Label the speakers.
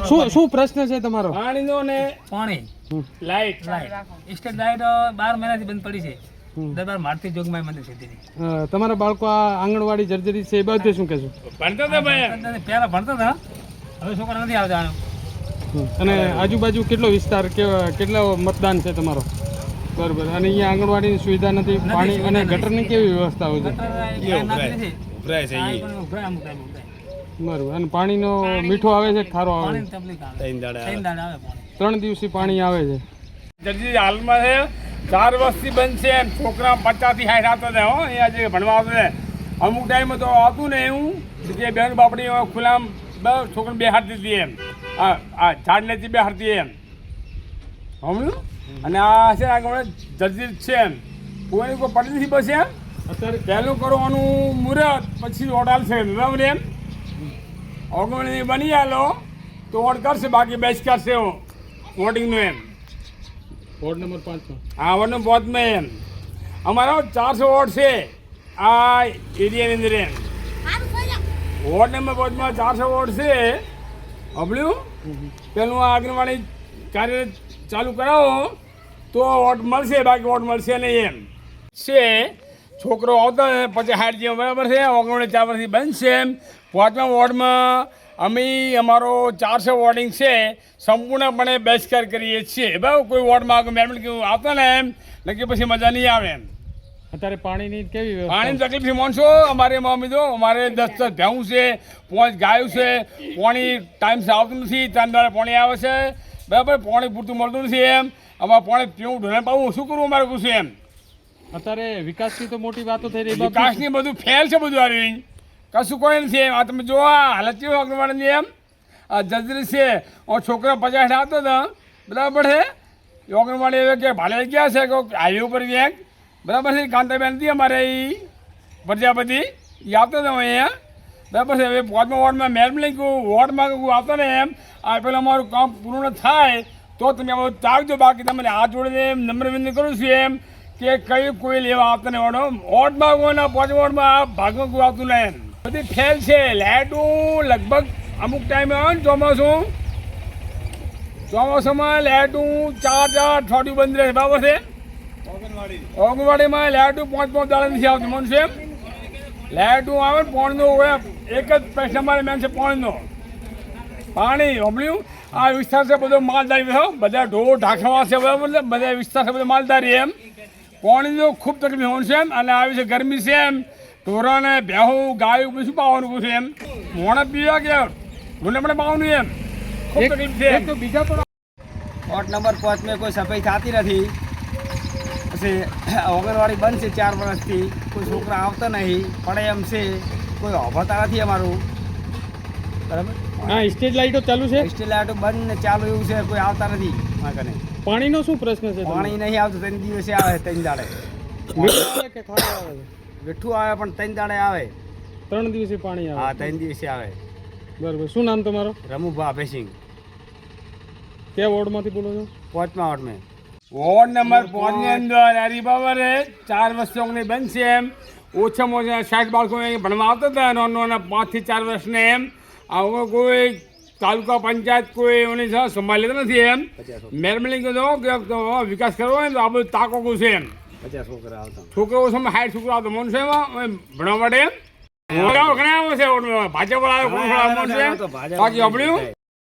Speaker 1: શું પ્રશ્ન છે તમારો?
Speaker 2: પાણીનો ને
Speaker 3: પાણી
Speaker 2: લાઈટ
Speaker 3: સ્ટેટ લાઈટ 12 મહિનાથી બંધ પડી છે. દરબાર મારતી જોગમાઈ મંદિર સીધી.
Speaker 1: તમારા બાળકો આ આંગણવાડી જર્જરી છે એ બાબતે શું કહેશો?
Speaker 2: ભણતા હતા ભાઈ
Speaker 3: પહેલા ભણતા હતા, હવે છોકરા નથી આવતા.
Speaker 1: અને આજુબાજુ કેટલો વિસ્તાર કેટલો મતદાન છે તમારો? બરોબર. અને અહીંયા આંગણવાડીની સુવિધા નથી, પાણી અને ગટરની કેવી વ્યવસ્થા હોય છે? બરોબર. અને પાણીનો મીઠો આવે છે, ખારો આવે છે? 3 દિવસથી પાણી આવે છે.
Speaker 2: જલ્દી હાલમાં છે 4 વર્ષથી બંધ છે. છોકરા 50 થી 60 આવતા હતા અહીંયા જે ભણવા આવતા. અમુક ટાઈમ તો આવતું ને એવું જે બેન બાપડી ખુલ્લામ છોકરા બેહાડતી હતી એમ, આ ઝાડ નથી બેહાડતી એમ હમણાં. અને આ છે આગળ જર્જર છે એમ, કોઈ પડી નથી બસ એમ. અત્યારે પહેલું કરવાનું મુહૂર્ત પછી ઓર્ડર છે બરાબર એમ. ઓગણી બની આલો તો વોટ કરશે, બાકી બેસ કરશે વોટિંગનું એમ.
Speaker 1: વોર્ડ નંબર 5
Speaker 2: હા, વોર્ડ નંબર 5 એમ અમારો 400 વોટ છે આ એરિયાની અંદર એમ. વોર્ડ નંબર 5 400 વોટ છે. હબળ્યું પેલું આ આંગણવાડી કાર્ય ચાલુ કરાવો તો વોટ મળશે, બાકી વોટ મળશે નહીં એમ છે. છોકરો આવતો ને પછી 60 જેવો બરાબર છે. ઓગણવાડી 4 વર્ષથી બંધ છે એમ. 5મા વોર્ડમાં અમે અમારો 400 વોટિંગ છે, સંપૂર્ણપણે બહિષ્કાર કરીએ છીએ બરાબર. કોઈ વોર્ડમાં મેમ્બર કેવું આવતા ને એમ નક્કી પછી મજા નહીં આવે એમ.
Speaker 1: અત્યારે પાણીની કેવી વ્યવસ્થા?
Speaker 2: પાણીની તકલીફ છે માણસો. અમારે મમ્મી તો અમારે 10 ભેંસ છે, 5 ગાયું છે. પાણી ટાઈમથી આવતું નથી. 3 દાડે પાણી આવે છે બરાબર. પાણી પૂરતું મળતું નથી એમ. અમારે પાણી પીવું ઢોળે પાવું શું કરવું અમારે પૂછે એમ.
Speaker 1: અત્યારે વિકાસની તો મોટી વાતો થઈ રહી.
Speaker 2: વિકાસની બધું ફેલ છે બધું આવી કશું કોઈ નથી એમ. આ તમે જો આ હાલત કેવી આંગણવાડીની એમ. આ જજરી છે છોકરા 50 આવતો હતા બરાબર છે. આંગણવાડી હવે કે ભાલે ગયા છે કે હાઈવે ઉપર ક્યાંક બરાબર છે. કાંતાબેન હતી અમારે એ પ્રજાપતિ એ આવતા હતા અહીંયા બરાબર છે. હવે 5મા વોર્ડમાં મેમ્બલિંગ વોર્ડમાં આવતો ને એમ. આ પેલા અમારું કામ પૂર્ણ થાય તો તમે અમારું તાકજો, બાકી તમને આ જોડે એમ નમ્ર વિનંતી કરું છું એમ કે કઈ કોઈ લેવા આવતા નહીં. વોર્ડમાં કોઈના 5 વોર્ડમાં આ ભાગમાં કોઈ આવતું નહીં એમ. બધી ફેલ છે. લાઇટું લગભગ અમુક ટાઈમે આવે ને ચોમાસામાં લાઇટું 4 અઠવાડિયું બંધ રહે બરાબર છે. આંગણવાડીમાં લાઇટું 5 દાડા નથી આવતી મન છે એમ. લાઇટું આવે ને પાણીનો એક જ પ્રશ્ન અમારે મેન છે પાણીનો. પાણી હમણાં આ વિસ્તાર છે બધો માલધારી છે, બધા ઢોર ઢાંખવા છે બરાબર. બધા વિસ્તાર છે બધો માલધારી એમ. પાણીનો ખૂબ તકલીફ હોય છે એમ. અને આવી છે ગરમી છે એમ. ઢોરાને ભેહું ગાયું બધું શું પાવાનું છે એમ. મોણે પીવા કે ઢોરને પણ પાવાનું એમ. ખૂબ તકલીફ છે.
Speaker 1: તો બીજા તો
Speaker 4: વોર્ડ નંબર 5 में કોઈ સફાઈ થતી નથી. પછી આંગણવાડી બંધ છે 4 વર્ષથી. કોઈ છોકરા આવતા નહીં, પડે એમ છે. કોઈ હોભતા નથી અમારું બરાબર.
Speaker 1: હા, સ્ટ્રીટ લાઇટો ચાલુ છે,
Speaker 4: સ્ટ્રીટ લાઇટો બંધ ને ચાલુ એવું છે. કોઈ આવતા નથી મારા કને.
Speaker 1: પાણીનો શું પ્રશ્ન છે?
Speaker 4: પાણી નહીં આવતું. 3 દિવસે આવે, 3 દાડે
Speaker 1: મીઠું કે ખારું આવે છે?
Speaker 4: મીઠું આવે પણ 3 દાડે આવે.
Speaker 1: 3 દિવસે પાણી આવે?
Speaker 4: હા, 3 દિવસે આવે.
Speaker 1: બરોબર. શું નામ તમારો?
Speaker 4: રમુભા ભેસિંગ.
Speaker 1: કયા વોર્ડમાંથી બોલો છો?
Speaker 4: 5મા વોર્ડ में.
Speaker 2: વોર્ડ નંબર 5 ની અંદર હરિબાબર 4 વર્ષથી ઓગણી બંધ છે એમ. ઓછામાં ઓછા 60 બાળકો અહીં ભણવા આવતા હતા નાના 5 થી 4 વર્ષને એમ. આવો કોઈ તાલુકા પંચાયત કોઈ એની સંભાળ લેતા નથી એમ. મહેરબાની કરો કે વિકાસ કરવો હોય તો આ બધું તાકો છે એમ.
Speaker 4: 50 છોકરા આવતા.
Speaker 2: છોકરાઓ સમય 60 છોકરા આવતો મન છે એમાં ભણવા માટે એમ. ઘણા આવે છે ભાજપ વાળા બાકી આપડ્યું